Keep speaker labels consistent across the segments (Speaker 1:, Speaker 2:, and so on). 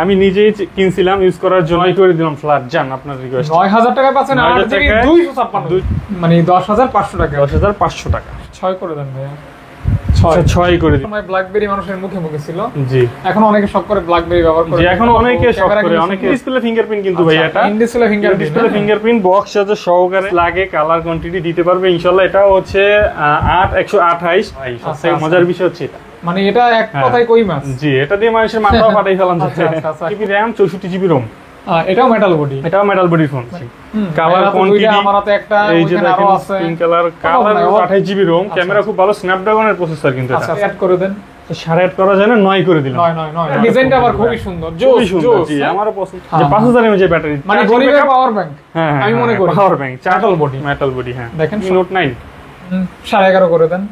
Speaker 1: আমি নিজেই কিনছিলাম ইউজ করার জন্য করে দিলাম ফ্ল্যাট জান আপনার রিকোয়েস্ট
Speaker 2: 9000 টাকা পাচ্ছেন 256 মানে 10500 টাকা
Speaker 1: 10500 টাকা
Speaker 2: 6 করে দেন ভাইয়া
Speaker 1: 6 করে দিন
Speaker 2: সময় ব্ল্যাকবেরি মানুষের মুখে মুখে ছিল
Speaker 1: জি
Speaker 2: এখন অনেকে শখ করে ব্ল্যাকবেরি ব্যবহার করে
Speaker 1: জি এখন অনেকে শখ করে অনেকে ডিসপ্লে ফিঙ্গারপ্রিন্ট কিন্তু ভাই এটা
Speaker 2: ডিসপ্লে
Speaker 1: ফিঙ্গারপ্রিন্ট বক্স আছে সহকারে লাগে কালার কোয়ান্টিটি দিতে পারবে ইনশাআল্লাহ এটা হচ্ছে 128 ভাই সবথেকে মজার বিষয় হচ্ছে এটা
Speaker 2: মানে এটা এক কথায় কই মাছ
Speaker 1: জি এটা দিয়ে মানুষের মাথাও ফাটাই ফেলান যাচ্ছে জিবি RAM 64 জিবি ROM
Speaker 2: এটাও মেটাল বডি
Speaker 1: বডির ফোন কালার কোয়ান্টিটি
Speaker 2: আমার হাতে একটা
Speaker 1: এই যে
Speaker 2: ওইখানে আরো আছে
Speaker 1: pink colour 28 GB ROM camera খুব ভালো স্ন্যাপড্রাগনের প্রসেসর কিন্তু এটা
Speaker 2: আচ্ছা অ্যাড করে দেন
Speaker 1: 8.5 করা যায় না 9 করে দিলাম
Speaker 2: 9 ডিজাইনটা আবার খুবই সুন্দর জোস
Speaker 1: জি আমারও পছন্দ যে 5000 mAh ব্যাটারি
Speaker 2: মানে গরিবের পাওয়ার ব্যাংক
Speaker 1: হ্যাঁ
Speaker 2: আমি মনে করি
Speaker 1: পাওয়ার ব্যাংক
Speaker 2: মেটাল বডি
Speaker 1: হ্যাঁ
Speaker 2: দেখেন
Speaker 1: নোট 9
Speaker 2: 11.5 করে দেন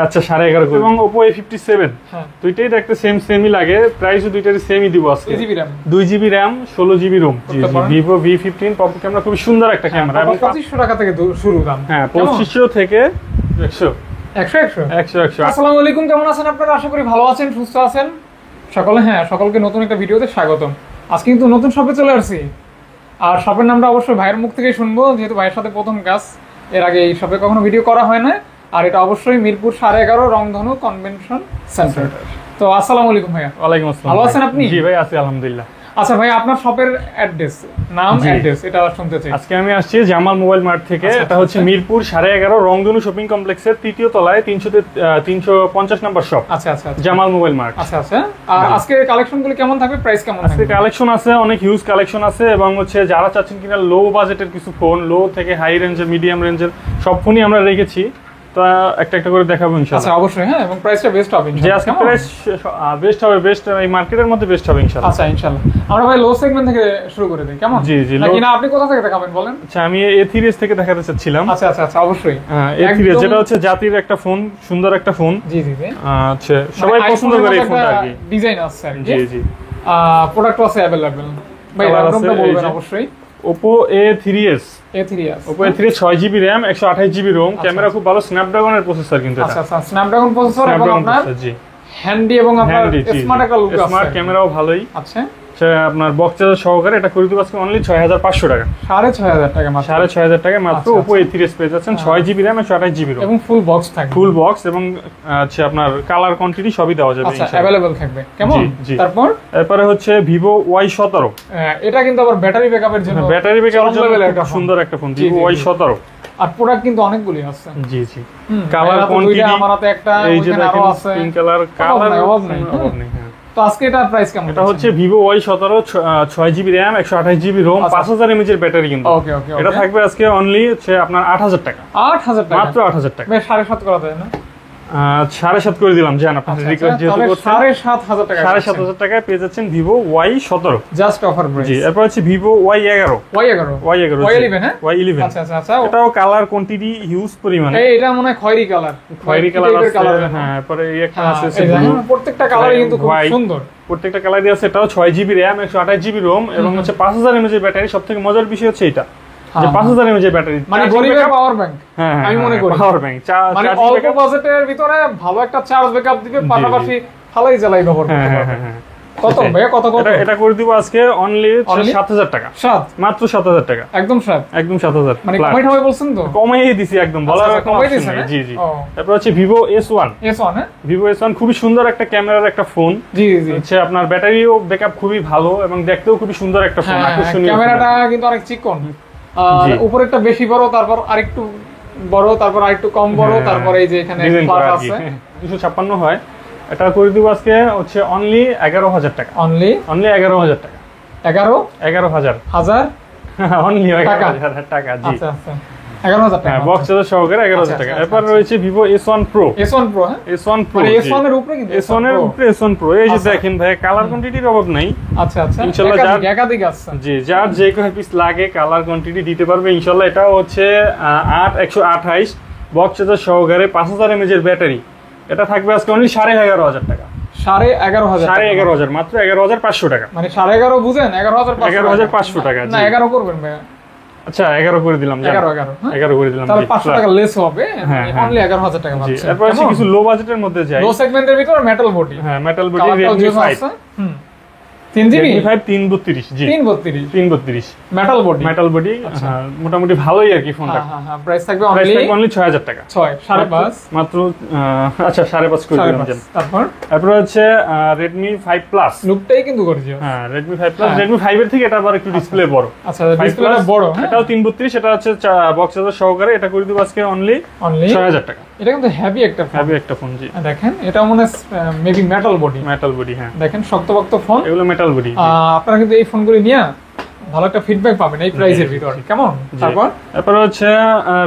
Speaker 1: আচ্ছা 11.5 এবং Oppo A57 দুইটাই দেখতে সেমই লাগে প্রাইসও দুইটারই সেমই দিব আজকে 2 জিবি RAM 16 জিবি ROM জি Vivo V15 পপ ক্যামেরা খুব সুন্দর একটা ক্যামেরা এবং
Speaker 2: 2500 টাকা থেকে শুরু দাম
Speaker 1: হ্যাঁ 2500 থেকে 100
Speaker 2: আসসালামু আলাইকুম কেমন আছেন আপনারা আশা করি ভালো আছেন সুস্থ আছেন সকলকে নতুন একটা ভিডিওতে স্বাগতম আজকে কিন্তু নতুন শপে চলে আসছি আর শপের নামটা অবশ্যই ভাইয়ের মুখ থেকেই শুনবো যেহেতু ভাইয়ের সাথে প্রথম কাজ এর আগে এই শপে কখনো ভিডিও করা হয় না আর এটা অবশ্যই মিরপুর 11.5 রংধনু কনভেনশন সেন্টার তো আসসালামু আলাইকুম ভাইয়া
Speaker 1: ওয়ালাইকুম আসসালাম
Speaker 2: ভালো আছেন আপনি
Speaker 1: জি ভাই আছি আলহামদুলিল্লাহ
Speaker 2: আচ্ছা ভাই আপনার শপের অ্যাড্রেস এটা শুনতে চাই
Speaker 1: আজকে আমি আসছি জামাল মোবাইল মার্ট থেকে এটা হচ্ছে মিরপুর 11.5 রংধনু শপিং কমপ্লেক্সের তৃতীয় তলায় 350 নম্বর শপ
Speaker 2: আচ্ছা
Speaker 1: জামাল মোবাইল মার্ট
Speaker 2: আচ্ছা আর আজকে কালেকশনগুলো কেমন থাকবে প্রাইস কেমন থাকবে
Speaker 1: আজকে কালেকশন আছে অনেক হিউজ কালেকশন আছে এবং হচ্ছে যারা চাচ্ছেন কিনা লো বাজেটের কিছু ফোন লো থেকে হাই রেঞ্জের মিডিয়াম রেঞ্জের সব ফোনই আমরা রেখেছি তো একটা করে দেখাবো ইনশাআল্লাহ
Speaker 2: আচ্ছা অবশ্যই হ্যাঁ এবং প্রাইসটা বেস্ট হবে
Speaker 1: ইনশাআল্লাহ যে আজকে প্রাইস বেস্ট হবে এই মার্কেটের মধ্যে বেস্ট হবে ইনশাআল্লাহ
Speaker 2: আচ্ছা ইনশাআল্লাহ আমরা ভাই লো সেগমেন্ট থেকে শুরু করে দেই কেমন
Speaker 1: জি
Speaker 2: না আপনি কোথা থেকে দেখাবেন বলেন
Speaker 1: আচ্ছা আমি A3s থেকে দেখাতে চাচ্ছিলাম
Speaker 2: আচ্ছা অবশ্যই
Speaker 1: A3s যেটা হচ্ছে জাতির একটা ফোন সুন্দর একটা ফোন
Speaker 2: জি
Speaker 1: আচ্ছা সবাই পছন্দ করে এই ফোনটা আর কি
Speaker 2: ডিজাইন আছে আর কি
Speaker 1: জি
Speaker 2: প্রোডাক্ট আছে अवेलेबल ভাই দামটা বলবেন অবশ্যই
Speaker 1: Oppo A3s Oppo A3s 6 GB RAM 128 GB ROM camera খুব ভালো স্ন্যাপড্রাগনের প্রসেসর কিন্তু এটা
Speaker 2: আচ্ছা স্ন্যাপড্রাগন প্রসেসর এবং আপনার
Speaker 1: জি
Speaker 2: হ্যান্ডি এবং আপনার স্মার্ট একটা লুক আছে
Speaker 1: স্মার্ট ক্যামেরাও ভালোই
Speaker 2: আচ্ছা
Speaker 1: আপনার বক্স চার্জার সহকারে এটা করে দিব আজকে অনলি 6500 টাকা
Speaker 2: 6500 টাকা মাত্র
Speaker 1: 6500 টাকা মাত্র Oppo A3s পেয়ে যাচ্ছেন 6 জিবি RAM 128 জিবি ROM
Speaker 2: এবং ফুল বক্স থাকবে
Speaker 1: ফুল বক্স এবং আচ্ছা আপনার কালার কোয়ান্টিটি সবই দেওয়া যাবে
Speaker 2: ইনশাআল্লাহ আচ্ছা अवेलेबल থাকবে কেমন তারপরে
Speaker 1: হচ্ছে Vivo Y17
Speaker 2: এটা কিন্তু আবার ব্যাটারি ব্যাকআপের জন্য
Speaker 1: ব্যাটারি ব্যাকআপের জন্য একটা সুন্দর একটা ফোন Vivo Y17
Speaker 2: আর প্রোডাক্ট কিন্তু অনেকগুলি আছে
Speaker 1: জি কালার কোয়ান্টিটি
Speaker 2: আমার হাতে একটা
Speaker 1: এই যে দেখেন পিঙ্ক কালার
Speaker 2: অভাব নেই তো আজকে এটা প্রাইস কেমন
Speaker 1: এটা হচ্ছে Vivo Y17 6 GB RAM 128 GB ROM 5000 mAh এর ব্যাটারি কিন্তু
Speaker 2: ওকে
Speaker 1: এটা থাকবে আজকে অনলি হচ্ছে আপনার 8000 টাকা মাত্র 8000 টাকা
Speaker 2: 7.5 করা যায় না
Speaker 1: 7.5 করে দিলাম জান আপনাদের রিকোয়েস্ট যেহেতু করছেন
Speaker 2: 7500 টাকা
Speaker 1: 7500 টাকায় পেয়ে যাচ্ছেন Vivo Y17
Speaker 2: just offer price
Speaker 1: জি এরপর হচ্ছে Vivo Y11
Speaker 2: হ্যাঁ
Speaker 1: Y11
Speaker 2: আচ্ছা
Speaker 1: এটাও কালার কোয়ান্টিটি হিউজ পরিমাণে
Speaker 2: এটা মনে হয় খয়েরি কালার
Speaker 1: আছে হ্যাঁ তারপরে এই একটা আছে
Speaker 2: প্রত্যেকটা কালারই কিন্তু খুব সুন্দর
Speaker 1: প্রত্যেকটা কালারই আছে এটাও 6 জিবি RAM 128 জিবি ROM এবং হচ্ছে 5000 mAh ব্যাটারি সবথেকে মজার বিষয় হচ্ছে এটা যে 5000 mAh ব্যাটারি
Speaker 2: মানে গরিবের পাওয়ার ব্যাংক আমি মনে করি
Speaker 1: পাওয়ার ব্যাংক
Speaker 2: মানে অল্প বাজেটের ভিতরে ভালো একটা চার্জ ব্যাকআপ দিবে পাশাপাশি ভালোই জ্বালাই ব্যবহার করতে পারবে কত ভাইয়া কত
Speaker 1: এটা করে দিব আজকে অনলি 7000 টাকা মাত্র 7000 টাকা একদম 7000
Speaker 2: মানে কমাই বলছেন তো
Speaker 1: কমাইয়ে দিছি একদম বলার
Speaker 2: কমাই দিছেন
Speaker 1: জি তারপর হচ্ছে Vivo S1
Speaker 2: হ্যাঁ
Speaker 1: Vivo S1 খুবই সুন্দর একটা ক্যামেরার একটা ফোন
Speaker 2: জি
Speaker 1: হচ্ছে আপনার ব্যাটারিও ব্যাকআপ খুবই ভালো এবং দেখতেও খুবই সুন্দর একটা ফোন আকর্ষণীয়
Speaker 2: ক্যামেরাটা কিন্তু অনেক চিকন উপরেরটা বেশি বড় তারপর আরেকটু বড় তারপর আরেকটু কম বড় তারপর এই যে এখানে প্লাস আছে
Speaker 1: 256 হয় এটা করে দিব আজকে হচ্ছে অনলি 11000 টাকা অনলি 11000 টাকা 11000 অনলি 11000 টাকা জি
Speaker 2: আচ্ছা 11000 টাকা
Speaker 1: বক্স চার্জার সহকারে 11000 টাকা এরপর রয়েছে Vivo S1 Pro
Speaker 2: হ্যাঁ
Speaker 1: S1 Pro
Speaker 2: মানে S1 এর উপরে কিন্তু
Speaker 1: S1 এর উপরে S1 Pro এই যে দেখেন ভাই কালার কোয়ান্টিটির অভাব নাই
Speaker 2: আচ্ছা
Speaker 1: ইনশাআল্লাহ
Speaker 2: একাধিক আছে
Speaker 1: জি যার যে কোনো পিস লাগে কালার কোয়ান্টিটি দিতে পারবে ইনশাআল্লাহ এটা হচ্ছে 128 বক্স চার্জার সহকারে 5000 mAh এর ব্যাটারি এটা থাকবে আজকে অনলি 11500 টাকা
Speaker 2: 11500
Speaker 1: মাত্র 11500 টাকা
Speaker 2: মানে 11.5 বুঝেন
Speaker 1: 11500 টাকা
Speaker 2: না 11 করবেন ভাই
Speaker 1: আচ্ছা 11 করে দিলাম 11 করে দিলাম
Speaker 2: তাহলে 500 টাকা লেস হবে অনলি 11000 টাকা পাচ্ছেন
Speaker 1: এরপর আছে কিছু লো বাজেটের মধ্যে যাই
Speaker 2: লো সেগমেন্টের ভিতরে মেটাল বডি
Speaker 1: হ্যাঁ metal body Redmi 5
Speaker 2: 3GB
Speaker 1: Redmi 5 332 জি 332
Speaker 2: মেটাল বডি
Speaker 1: মোটামুটি ভালোই আর কি ফোনটা।
Speaker 2: হ্যাঁ প্রাইস থাকবে
Speaker 1: অনলি 6000 টাকা
Speaker 2: 6.5
Speaker 1: মাত্র আচ্ছা 5.5 করে দিলাম জান। তারপর হচ্ছে Redmi 5 Plus
Speaker 2: লুকটাই কিন্তু গর্জিয়াস।
Speaker 1: হ্যাঁ Redmi 5 Plus Redmi 5 এর থেকে এটা আবার একটু ডিসপ্লে বড়।
Speaker 2: আচ্ছা ডিসপ্লেটা বড়,
Speaker 1: এটাও 332, এটা হচ্ছে বক্স চার্জার সহকারে, এটা করে দিব আজকে অনলি 6000 টাকা।
Speaker 2: এটা কিন্তু হেভি একটা ফোন
Speaker 1: জি
Speaker 2: দেখেন, এটা মনে মেবি মেটাল বডি
Speaker 1: হ্যাঁ
Speaker 2: দেখেন শক্তপোক্ত ফোন,
Speaker 1: এগুলো মেটাল বডি।
Speaker 2: আপনারা কিন্তু এই ফোনগুলি নিয়ে ভালো একটা ফিডব্যাক পাবেন এই প্রাইসের ভিতরে। কেমন?
Speaker 1: তারপর হচ্ছে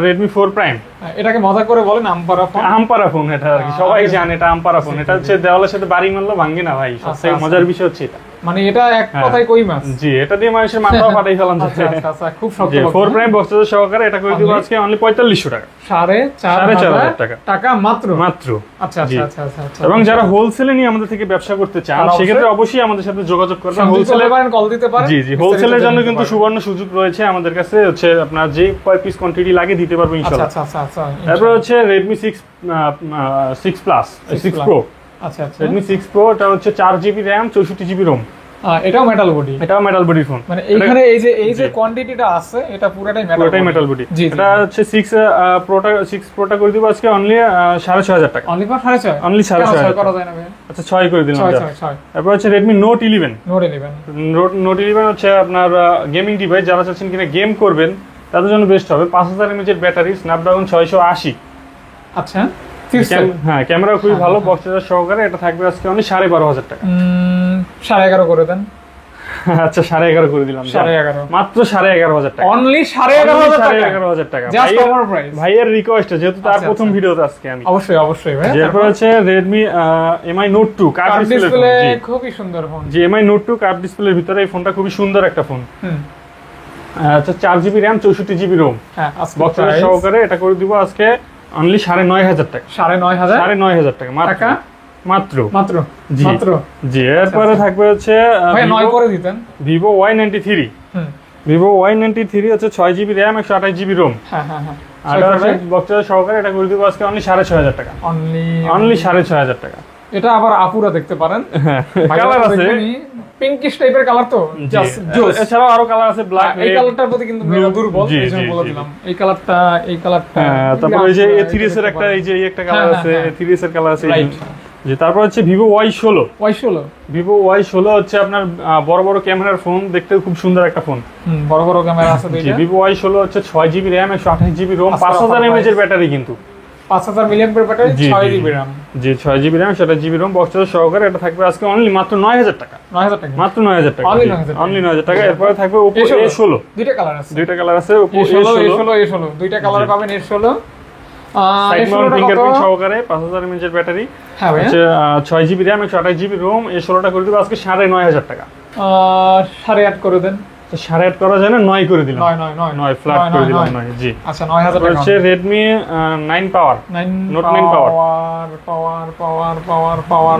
Speaker 1: Redmi 4 Prime,
Speaker 2: এটাকে মজা করে বলেন
Speaker 1: আমপারা ফোন। এটা আর কি সবাই জানে এটা আমপারা ফোন। এটা হচ্ছে দেওয়ালের সাথে বাড়ি মারলো ভাঙে না ভাই, সবথেকে মজার বিষয় হচ্ছে এটা।
Speaker 2: মানে এটা এক কথায় কই মাছ।
Speaker 1: জি এটা দিয়ে মানুষের মাথাও ফাটাই ফেলান যায়।
Speaker 2: আচ্ছা খুব শক্তপোক্ত।
Speaker 1: 4 Prime বক্স চার্জার সহকারে এটা করে দিব আজকে অনলি 4500 টাকা, 4500
Speaker 2: টাকা মাত্র। আচ্ছা।
Speaker 1: এবং যারা হোলসেলে নিয়ে আমাদের থেকে ব্যবসা করতে চান সেক্ষেত্রে অবশ্যই আমাদের সাথে যোগাযোগ করবেন। হোলসেলে
Speaker 2: কল দিতে পারেন।
Speaker 1: জি হোলসেলের জন্য কিন্তু সুবর্ণ সুযোগ রয়েছে আমাদের কাছে, হচ্ছে আপনার যে কয় পিস কোয়ান্টিটি লাগে দিতে পারবো ইনশাআল্লাহ।
Speaker 2: আচ্ছা
Speaker 1: তারপর হচ্ছে Redmi 6 Plus 6 Pro।
Speaker 2: আচ্ছা
Speaker 1: Redmi 6 Pro এটা হচ্ছে 4GB RAM 64GB ROM।
Speaker 2: এটাও মেটাল বডি
Speaker 1: ফোন।
Speaker 2: মানে এইখানে এই যে কোয়ান্টিটিটা আছে এটা পুরোটাই মেটাল বডি। এটা
Speaker 1: হচ্ছে 6 Proটা করে দিব আজকে অনলি 6500 টাকা।
Speaker 2: অনলি 6500 করা যায় না ভাই?
Speaker 1: আচ্ছা 6 করে দিলাম।
Speaker 2: 6
Speaker 1: তারপর হচ্ছে Redmi Note 11 হচ্ছে আপনার গেমিং ডিভাইস, যারা চাচ্ছেন কিনা গেম করবেন তাদের জন্য বেস্ট হবে। 5000 mAh এর ব্যাটারি, স্ন্যাপড্রাগন 680।
Speaker 2: আচ্ছা
Speaker 1: হ্যাঁ ক্যামেরা খুবই ভালো, বক্স চার্জার সহকারে। এটা থাকবে আজকে অনলি 12500 টাকা।
Speaker 2: 11.5 করে দেন।
Speaker 1: আচ্ছা 11.5 করে দিলাম, মাত্র 11.500 টাকা।
Speaker 2: অনলি 11.5
Speaker 1: টাকা
Speaker 2: জাস্ট ওভার প্রাইস।
Speaker 1: ভাইয়ের রিকোয়েস্ট, যেহেতু তার প্রথম ভিডিওতে আজকে আমি
Speaker 2: অবশ্যই ভাই।
Speaker 1: এরপর হচ্ছে Redmi Mi Note 2 curve display,
Speaker 2: খুবই সুন্দর ফোন।
Speaker 1: জি Mi Note 2 কার্ভ ডিসপ্লের ভিতরে এই ফোনটা খুবই সুন্দর একটা ফোন। আচ্ছা 4GB RAM 64GB ROM box charger সহকারে। এটা করে দিব আজকে অনলি 9500 টাকা। 9500 টাকা মাত্র। জি এরপরে থাকবে হচ্ছে Vivo Y93। Vivo Y93 হচ্ছে 6GB RAM 128GB ROM। Box charger সহকারে। এটা করে দিব আজকে অনলি 6500 টাকা। অনলি 6500 টাকা।
Speaker 2: এটা আবার আপুরা দেখতে পারেন,
Speaker 1: কালার আছে
Speaker 2: পিঙ্কিশ টাইপের কালার তো জাস্ট জোস।
Speaker 1: এছাড়াও আরো কালার আছে ব্ল্যাক।
Speaker 2: এই কালারটার প্রতি কিন্তু মেরা দুর্বল, এইজন্য বলে দিলাম এই কালারটা।
Speaker 1: তারপর এই যে A3s এর একটা কালার আছে, A3s এর কালার আছে। জি তারপর হচ্ছে Vivo Y16। Vivo Y16 হচ্ছে আপনার বড় বড় ক্যামেরার ফোন, দেখতে খুব সুন্দর একটা ফোন।
Speaker 2: বড় ক্যামেরা আছে দুইটা।
Speaker 1: Vivo Y16 হচ্ছে 6GB RAM 128GB ROM 5000 mAh এর ব্যাটারি, কিন্তু
Speaker 2: 5000 mAh ব্যাটারি, 6GB RAM।
Speaker 1: জি 6GB RAM 128GB ROM box charger সহকারে। এটা থাকবে আজকে অনলি মাত্র 9000 টাকা। মাত্র 9000 টাকা। অনলি 9000 টাকা। এরপরে থাকবে Oppo A16।
Speaker 2: দুইটা কালার আছে
Speaker 1: Oppo A16
Speaker 2: দুইটা কালার পাবেন। A16
Speaker 1: সাইড মাউন্ট ফিঙ্গারপ্রিন্ট সহকারে 5000 mAh এর ব্যাটারি, হচ্ছে 6GB RAM 128GB ROM। A16টা করে দিব আজকে 9500 টাকা।
Speaker 2: 8.5 করে দেন।
Speaker 1: 8.5 করা যায় না, 9 করে দিলাম। 9 ফ্ল্যাট করে দিলাম 9। জি
Speaker 2: আচ্ছা 9000 টাকা।
Speaker 1: হচ্ছে Redmi 9 Power, Note 9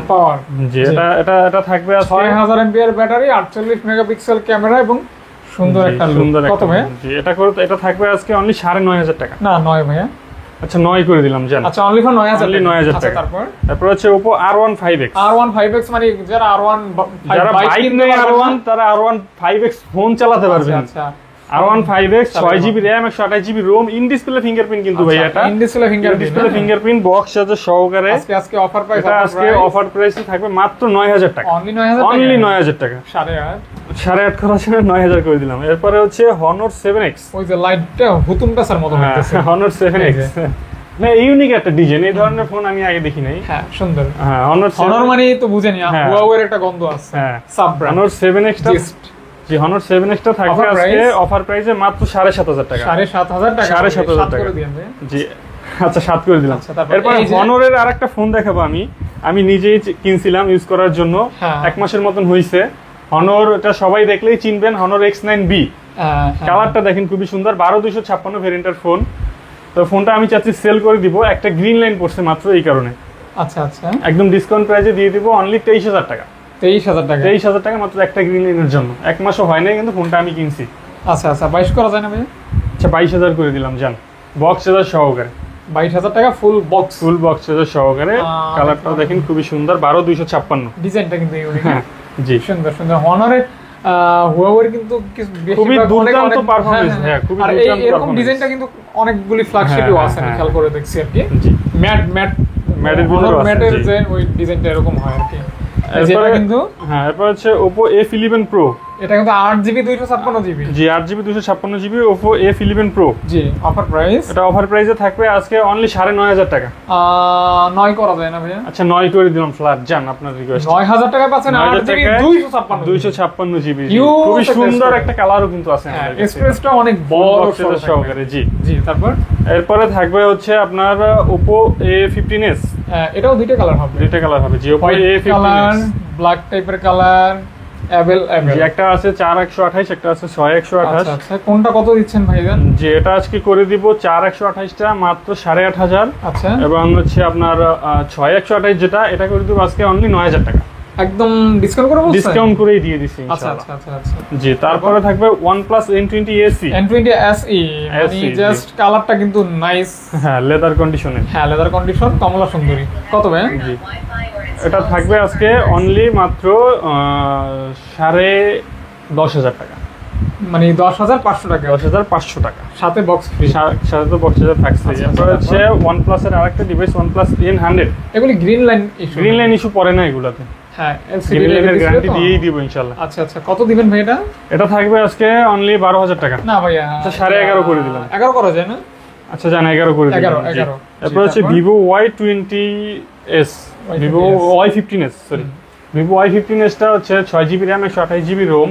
Speaker 2: পাওয়ার।
Speaker 1: জি এটা থাকবে আজকে
Speaker 2: 6000 mAh ব্যাটারি, 48 মেগাপিক্সেল ক্যামেরা এবং সুন্দর একটা লুক। কত ভাই?
Speaker 1: জি এটা থাকবে আজকে অনলি 9500 টাকা।
Speaker 2: না 9 ভাইয়া।
Speaker 1: আচ্ছা 9 করে দিলাম জান।
Speaker 2: আচ্ছা অনলি ফর 9000
Speaker 1: টাকা। তারপর হচ্ছে Oppo R1 5X।
Speaker 2: মানে যারা
Speaker 1: যারা বাইক নেই R1, তারা R1 5X ফোন চালাতে পারবেন।
Speaker 2: আচ্ছা
Speaker 1: R1 5X 6GB RAM 128GB ROM, in display fingerprint কিন্তু ভাই। এটা
Speaker 2: in display
Speaker 1: fingerprint box charger সহকারে।
Speaker 2: আজকে অফার প্রাইস,
Speaker 1: আজকে অফার প্রাইসে থাকবে মাত্র 9000 টাকা। অনলি 9000 টাকা। 8.5 করা ছিল, 9000 করে দিলাম। এরপরে হচ্ছে Honor 7X।
Speaker 2: ওই যে লাইটটা হুতুমটা স্যার মতো লাগতেছে।
Speaker 1: Honor 7X না, ইউনিক একটা ডিজাইন। এই ধরনের ফোন আমি আগে দেখি নাই।
Speaker 2: হ্যাঁ সুন্দর।
Speaker 1: হ্যাঁ
Speaker 2: Honor মানে তো বুঝেনি, Huawei এর একটা গন্ধ আছে।
Speaker 1: হ্যাঁ
Speaker 2: সাব ব্র্যান্ড
Speaker 1: Honor 7X টা। জি Honor 7X টা থাকবে আজকে অফার প্রাইসে মাত্র 7500 টাকা।
Speaker 2: 7500 টাকা।
Speaker 1: 7500 টাকা
Speaker 2: করে দিবেন ভাই।
Speaker 1: জি আচ্ছা 7 করে দিলাম। এরপর Honor এর আরেকটা ফোন দেখাবো আমি নিজেই কিনছিলাম ইউজ করার জন্য। 1 মাসের মতন হইছে। Honor এটা সবাই দেখলেই চিনবেন, Honor X9B। কালারটা দেখেন খুবই সুন্দর, 12256 ভেরিয়েন্টের ফোন। তো ফোনটা আমি চাচ্ছি সেল করে দিব, একটা গ্রিন লাইন পড়ছে মাত্র এই কারণে।
Speaker 2: আচ্ছা
Speaker 1: একদম ডিসকাউন্ট প্রাইসে দিয়ে দিব অনলি 23000 টাকা।
Speaker 2: 23000
Speaker 1: টাকা মাত্র একটা গ্রিন লাইনের জন্য। 1 মাসও হয় নাই কিন্তু ফোনটা আমি কিনছি।
Speaker 2: আচ্ছা 22 করা যায় না ভাই?
Speaker 1: আচ্ছা 22000 করে দিলাম জান, বক্স চার্জার সহকারে।
Speaker 2: 22000 টাকা ফুল বক্স
Speaker 1: চার্জার সহকারে। কালারটাও দেখেন খুবই সুন্দর, 12256।
Speaker 2: ডিজাইনটা কিন্তু ইউনিক।
Speaker 1: জি
Speaker 2: সুন্দর সুন্দর। হনারের হুয়াওয়ের কিন্তু
Speaker 1: খুবই দুর্দান্ত পারফরম্যান্স, হ্যাঁ খুবই দুর্দান্ত
Speaker 2: এরকম ডিজাইনটা কিন্তু অনেকগুলি ফ্ল্যাগশিপও আছে, আমি খেয়াল করে দেখছি আর কি। ম্যাটের যে ওই ডিজাইনটা এরকম হয় আর কি। যেটা কিন্তু
Speaker 1: হ্যাঁ, এরপর হচ্ছে Oppo F11 Pro।
Speaker 2: এটা কিন্তু 8GB 256GB।
Speaker 1: জি 8GB 256GB Oppo F11 Pro।
Speaker 2: জি অফার প্রাইস,
Speaker 1: এটা অফার প্রাইসে থাকবে আজকে অনলি 9500 টাকা।
Speaker 2: 9 করা যায় না ভাইয়া?
Speaker 1: আচ্ছা 9 করে দিলাম ফ্ল্যাট, জান আপনার রিকোয়েস্ট।
Speaker 2: 9000 টাকা পাচ্ছেন 8GB
Speaker 1: 256GB। খুবই সুন্দর একটা কালারও কিন্তু আছে আমাদের কাছে,
Speaker 2: এক্সপ্রেসটা অনেক বড়
Speaker 1: সহকারে। জি
Speaker 2: জি তারপর
Speaker 1: এরপরে থাকবে হচ্ছে আপনার Oppo A15s।
Speaker 2: এটাও দুইটা কালার হবে,
Speaker 1: দুইটা কালার হবে। জি Oppo A15s
Speaker 2: ব্ল্যাক টাইপের কালার
Speaker 1: জি, একটা আছে 4128, একটা আছে 6128।
Speaker 2: আচ্ছা কোনটা কত দিচ্ছেন ভাইজান?
Speaker 1: জি এটা আজকে করে দিব 4128 টা মাত্র 8500।
Speaker 2: আচ্ছা,
Speaker 1: এবং হচ্ছে আপনার 6128 যেটা, এটা করে দিব আজকে অনলি 9000 টাকা,
Speaker 2: একদম ডিসকাউন্ট করে বলছেন?
Speaker 1: ডিসকাউন্ট করেই দিয়ে দিছি ইনশাআল্লাহ।
Speaker 2: আচ্ছা।
Speaker 1: জি তারপরে থাকবে OnePlus N20 SE।
Speaker 2: N20 SE মানে জাস্ট কালারটা কিন্তু নাইস, হ্যাঁ
Speaker 1: লেদার কন্ডিশনে,
Speaker 2: হ্যাঁ লেদার কন্ডিশন, কমলা সুন্দরী। কত ভাই?
Speaker 1: জি এটা থাকবে আজকে অনলি মাত্র 10,500 টাকা,
Speaker 2: মানে 10,500 টাকা।
Speaker 1: 10,500 টাকা,
Speaker 2: সাথে বক্স ফ্রি,
Speaker 1: সাথে তো বক্স থাকছে। এরপর হচ্ছে OnePlus এর আরেকটা ডিভাইস OnePlus N100।
Speaker 2: এগুলি গ্রিন লাইন
Speaker 1: ইস্যু পড়ে না এগুলাতে,
Speaker 2: হ্যাঁ
Speaker 1: গ্রিন লাইনের গ্যারান্টি দিয়েই দিব ইনশাআল্লাহ।
Speaker 2: আচ্ছা কত দিবেন ভাই এটা?
Speaker 1: এটা থাকবে আজকে অনলি 12,000 টাকা।
Speaker 2: না ভাইয়া,
Speaker 1: আচ্ছা 11.5 করে দিলাম।
Speaker 2: 11 করা যায় না?
Speaker 1: আচ্ছা জান 11 করে দিলাম।
Speaker 2: 11।
Speaker 1: এরপর হচ্ছে Vivo Y20s, Vivo Y15s, sorry Vivo Y15s টা হচ্ছে 6GB RAM 128GB ROM।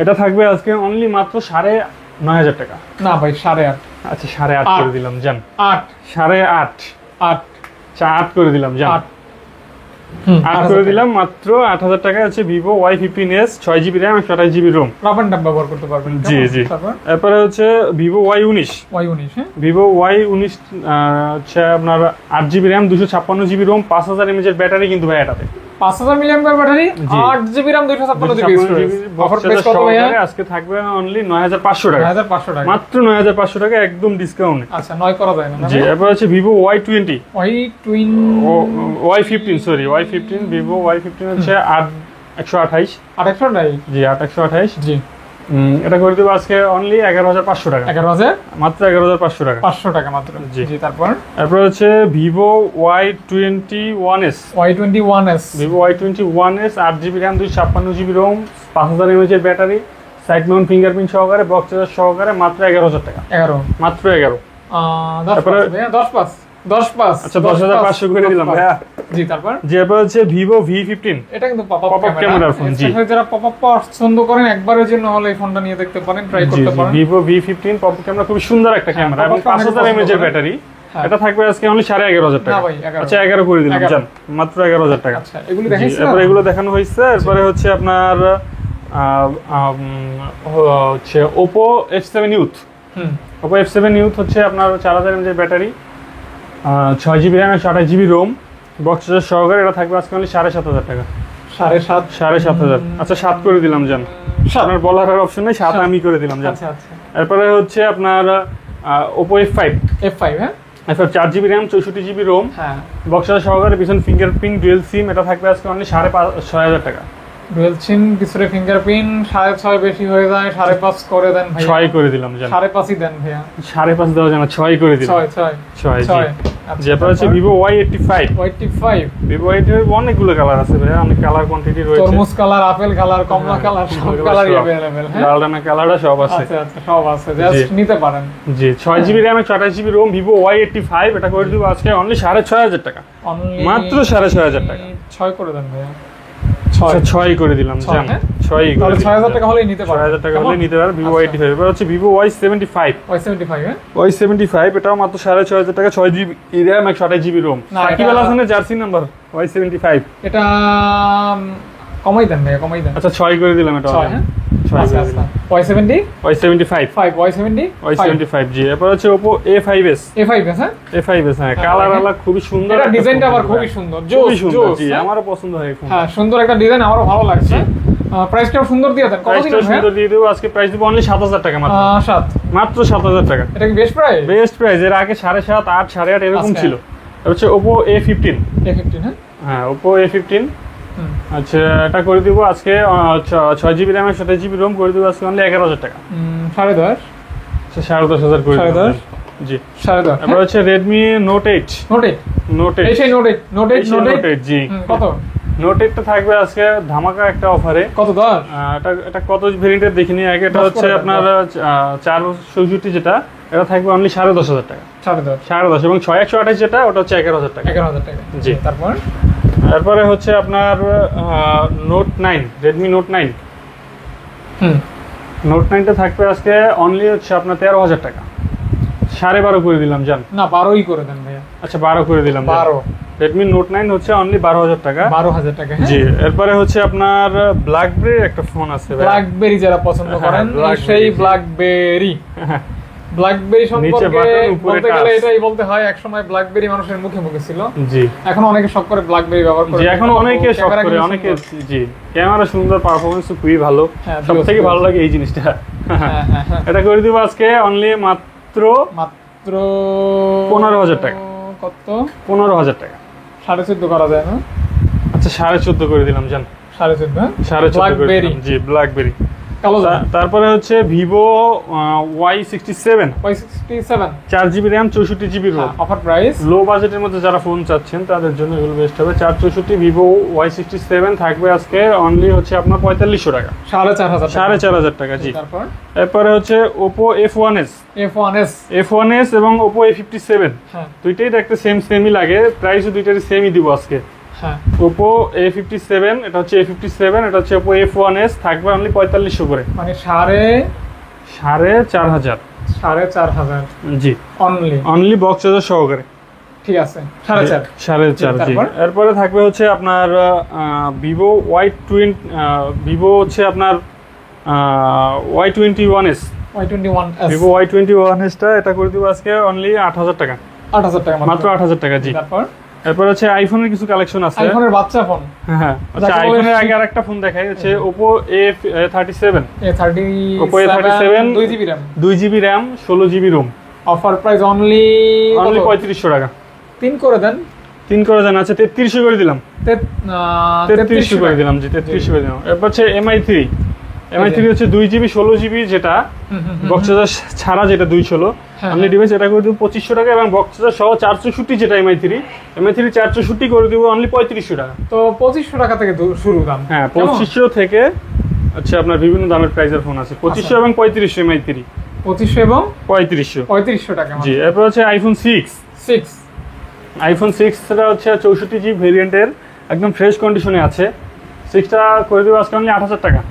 Speaker 1: এটা থাকবে আজকে অনলি মাত্র 9,500 টাকা।
Speaker 2: না ভাই 8.5।
Speaker 1: আচ্ছা 8.5 করে দিলাম জান।
Speaker 2: 8
Speaker 1: 8.5 8 করে দিলাম জান। 8 করে দিলাম মাত্র 8,000 টাকা হচ্ছে Vivo Y15s 6GB RAM 128GB ROM।
Speaker 2: Rubber ডাব ব্যবহার করতে পারবেন।
Speaker 1: জি এরপরে হচ্ছে Vivo Y19।
Speaker 2: হ্যাঁ
Speaker 1: Vivo Y19 হচ্ছে আপনার 8GB RAM 256GB ROM 5000 mAh এর ব্যাটারি কিন্তু ভাই এটাতে।
Speaker 2: 5000 mAh battery, 8GB RAM 256GB storage. Offer price কত ভাইয়া?
Speaker 1: আজকে থাকবে অনলি 9500 টাকা।
Speaker 2: 9500 টাকা,
Speaker 1: মাত্র 9500 টাকা একদম ডিসকাউন্ট।
Speaker 2: আচ্ছা 9 করা যায় না?
Speaker 1: জি এরপর হচ্ছে Vivo Y20 Y15 sorry Y15 Vivo Y15 হচ্ছে 128 জি 128
Speaker 2: জি।
Speaker 1: এটা করে দেব আজকে অনলি 11500 টাকা।
Speaker 2: 11000
Speaker 1: মাত্র 11500 টাকা,
Speaker 2: 500 টাকা মাত্র। জি তারপর
Speaker 1: হচ্ছে Vivo Y21s Vivo Y21s 8GB RAM 256GB ROM 5000 mAh এর ব্যাটারি, সাইড মাউন্ট ফিঙ্গারপ্রিন্ট সহকারে, বক্স চার্জার সহকারে, মাত্র 11000 টাকা। 11 মাত্র 11।
Speaker 2: তারপরে 10
Speaker 1: আচ্ছা 10,500 করে দিলাম ভাইয়া।
Speaker 2: জি তারপর
Speaker 1: হচ্ছে Vivo V15।
Speaker 2: এটা কিন্তু পপআপ
Speaker 1: ক্যামেরার ফোন। জি
Speaker 2: যারা পপআপ পছন্দ করেন একবারের জন্য হলে এই ফোনটা নিয়ে দেখতে পারেন, ট্রাই করতে পারেন।
Speaker 1: Vivo V15 পপআপ ক্যামেরা খুবই সুন্দর একটা ক্যামেরা এবং 5000 mAh এর ব্যাটারি। এটা থাকবে আজকে অনলি 11,500 টাকা। আচ্ছা 11 করে দিলাম জান, মাত্র 11,000 টাকা।
Speaker 2: আচ্ছা এগুলো দেখাইছেন?
Speaker 1: এরপর এগুলো দেখানো হয়েছে। এরপরে হচ্ছে আপনার হচ্ছে Oppo F7 Youth। Oppo F7 Youth হচ্ছে আপনার 4000 mAh এর battery, 6GB RAM 128GB ROM, box charger সহকারে। এটা থাকবে আজকে অনলি 7,500 টাকা। 7,500। আচ্ছা 7 করে দিলাম জান, আপনার বলার আর অপশন নেই, 7 আমি করে দিলাম জান। এরপরে হচ্ছে আপনার Oppo F5 হ্যাঁ F5 4GB RAM 64GB ROM, box charger সহকারে, পিছন ফিঙ্গারপ্রিন্ট ডুয়াল সিম। এটা থাকবে আজকে অনলি 6,500 টাকা।
Speaker 2: ডুয়াল সিম পিছনে ফিঙ্গারপ্রিন্ট 6.5 বেশি হয়ে যায়, 5.5 করে দেন ভাই।
Speaker 1: 6 করে দিলাম জান।
Speaker 2: 5.5ই দেন ভাইয়া।
Speaker 1: 5.5 দেওয়া যায় না, 6 করে দিলাম। 6 জি। এরপর হচ্ছে Vivo Y85 Vivo Y85 অনেকগুলো কালার আছে ভাই, অনেক কালার কোয়ান্টিটি রয়েছে।
Speaker 2: তরমুজ কালার, আপেল কালার, কমলা কালার, সব কালারই अवेलेबल। হ্যাঁ
Speaker 1: লালডানা কালারটা সব আছে।
Speaker 2: আচ্ছা সব আছে, জাস্ট নিতে পারেন।
Speaker 1: জি 6GB RAM 128GB ROM Vivo Y85 এটা করে দিব আজকে অনলি 6,500 টাকা, মাত্র 6,500 টাকা।
Speaker 2: 6 করে দেন ভাইয়া।
Speaker 1: 6 করে দিলাম জান। 6
Speaker 2: তাহলে 6,000 টাকা হলেই নিতে পারবেন।
Speaker 1: 6,000 টাকা হলে নিতে পারবেন Vivo Y85। এবার হচ্ছে Vivo Y75
Speaker 2: হ্যাঁ
Speaker 1: Y75 এটাও মাত্র 6,500 টাকা, 6GB RAM 128GB ROM। Shakib Al হাসানের জার্সি নাম্বার Y75।
Speaker 2: এটা কমাই দেন ভাইয়া, কমাই দেন।
Speaker 1: আচ্ছা 6 করে দিলাম এটা।
Speaker 2: 6 হ্যাঁ Y75
Speaker 1: জি। এরপর হচ্ছে Oppo A5s হ্যাঁ কালার আলা খুবই সুন্দর,
Speaker 2: এটা ডিজাইনটা আবার খুবই সুন্দর,
Speaker 1: খুবই সুন্দর। জি আমারও পছন্দ হয় ফোন।
Speaker 2: হ্যাঁ সুন্দর একটা ডিজাইন, আমারও ভালো লাগছে। প্রাইসটাও সুন্দর দিয়ে দেন। কত দিন
Speaker 1: সুন্দর দিয়ে দেব আজকে, প্রাইস দিব অনলি 7,000 টাকা মাত্র। 7 7,000 টাকা।
Speaker 2: এটা কি বেস্ট প্রাইস?
Speaker 1: Best price. এর আগে 7.5 8 8.5 এরকম ছিল। এটা হচ্ছে Oppo A15
Speaker 2: হ্যাঁ
Speaker 1: Oppo A15 আচ্ছা এটা করে দিব আজকে 6 জিবি র্যামের 27 জিবি রোম করে দিব আজকে অনলি 11,000 টাকা।
Speaker 2: 10,500
Speaker 1: 10,500 করে দিব।
Speaker 2: 10,500
Speaker 1: জি
Speaker 2: 10,500
Speaker 1: এবার হচ্ছে Redmi Note 8
Speaker 2: Note 8 এই সেই Note 8
Speaker 1: জি
Speaker 2: কত?
Speaker 1: Note 8 টা থাকবে আজকে ধামাকা একটা অফারে।
Speaker 2: কত দাম?
Speaker 1: এটা কত ভেরিয়েন্টের দেখিনি আগে। এটা হচ্ছে আপনার 464 যেটা এটা থাকবে অনলি 10,500 টাকা। 10,500 এবং 6128 যেটা ওটা হচ্ছে 11,000 টাকা।
Speaker 2: 11,000 টাকা
Speaker 1: জি তারপরে হচ্ছে আপনার Note 9 Redmi Note 9 Note 9 টা থাকবে আজকে অনলি হচ্ছে আপনার 13,000 টাকা। 12.5 করে দিলাম জান।
Speaker 2: না 12ই করে দেন ভাইয়া।
Speaker 1: আচ্ছা 12 করে দিলাম।
Speaker 2: 12
Speaker 1: Redmi Note 9 হচ্ছে অনলি 12,000 টাকা।
Speaker 2: 12,000 টাকা।
Speaker 1: জি এরপরে হচ্ছে আপনার BlackBerry একটা ফোন আছে ভাই।
Speaker 2: BlackBerry যারা পছন্দ করেন সেই BlackBerry সম্পর্কে বলতে গেলে এটাই বলতে হয় একসময় BlackBerry মানুষের মুখে মুখে ছিল।
Speaker 1: জি
Speaker 2: এখন অনেকে শখ করে BlackBerry ব্যবহার করে।
Speaker 1: জি এখন অনেকে শখ করে অনেকে। জি ক্যামেরা সুন্দর, পারফরম্যান্স খুবই ভালো, সবথেকে ভালো লাগে এই জিনিসটা। এটা করে দিব আজকে অনলি মাত্র 15,000 টাকা।
Speaker 2: কত?
Speaker 1: 15,000 টাকা।
Speaker 2: 14.5 করা যায় না?
Speaker 1: আচ্ছা 14.5 করে দিলাম জান।
Speaker 2: 14.5
Speaker 1: BlackBerry জি BlackBerry। তারপরে হচ্ছে Vivo Y67 4GB RAM 64GB ROM.
Speaker 2: Offer price
Speaker 1: low বাজেটের মধ্যে যারা ফোন চাচ্ছেন তাদের জন্য এগুলো বেস্ট হবে। 464 Vivo Y67 থাকবে আজকে অনলি হচ্ছে আপনার 4500 টাকা। 4,500 টাকা। জি এরপরে হচ্ছে Oppo F1s এবং Oppo A57 দুইটাই দেখতে সেমই লাগে, প্রাইসও দুইটারই সেমই দিব আজকে। Oppo A57 এটা হচ্ছে A57 এটা হচ্ছে Oppo F1s থাকবে অনলি 4500 করে,
Speaker 2: মানে 4,500 জি অনলি বক্স চার্জার সহকারে। ঠিক আছে 4,500
Speaker 1: জি। এরপরে থাকবে হচ্ছে আপনার Vivo হচ্ছে আপনার Y21s Vivo Y21s টা এটা করে দিব আজকে অনলি 8,000 টাকা। মাত্র 8,000 টাকা। জি এরপর হচ্ছে আইফোনের কিছু কালেকশন আছে।
Speaker 2: আইফোনের বাচ্চা ফোন।
Speaker 1: হ্যাঁ আচ্ছা আইফোনের আগে আরেকটা ফোন দেখাই হচ্ছে Oppo A37 Oppo A37 2GB RAM 16GB ROM.
Speaker 2: Offer price only
Speaker 1: 3500 টাকা।
Speaker 2: 3 করে দেন।
Speaker 1: আচ্ছা 3300 করে দিলাম। 3300 করে দিলাম। জি 3300 করে দিলাম। এরপর হচ্ছে MI3 হচ্ছে 2GB 16GB যেটা বক্স চার্জার ছাড়া যেটা 216 আপনি ডিভাইস এটা করে দিব 2500 টাকা এবং বক্স চার্জার সহ 464 যেটা MI3 464 করে দিব অনলি 3500 টাকা।
Speaker 2: তো 2500 টাকা থেকে শুরু দাম।
Speaker 1: হ্যাঁ 2500 থেকে আচ্ছা আপনার বিভিন্ন দামের প্রাইসের ফোন আছে 2500 এবং 3500 MI3
Speaker 2: 2500 এবং
Speaker 1: 3500
Speaker 2: টাকা।
Speaker 1: জি এরপর হচ্ছে iPhone 6 টা হচ্ছে 64GB ভেরিয়েন্টের একদম ফ্রেশ কন্ডিশনে আছে। 6টা করে দিব আজকে অনলি 8,000 টাকা।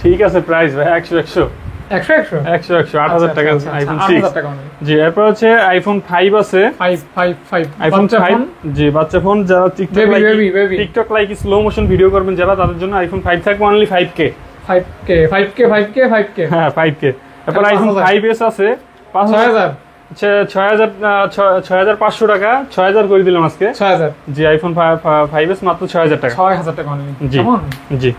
Speaker 1: ঠিক আছে প্রাইস ভাই 100 8,000 টাকা iPhone 6। জি এরপর হচ্ছে iPhone 5 আছে। iPhone 5 জি বাচ্চা ফোন যারা TikTok like slow motion video করবেন যারা তাদের জন্য iPhone 5 থাকবে অনলি 5K। হ্যাঁ 5K। এরপর iPhone 5s আছে 5,000 আচ্ছা 6,500 টাকা। 6,000 করে দিলাম আজকে। জি iPhone 5s মাত্র 6,000 টাকা।
Speaker 2: জি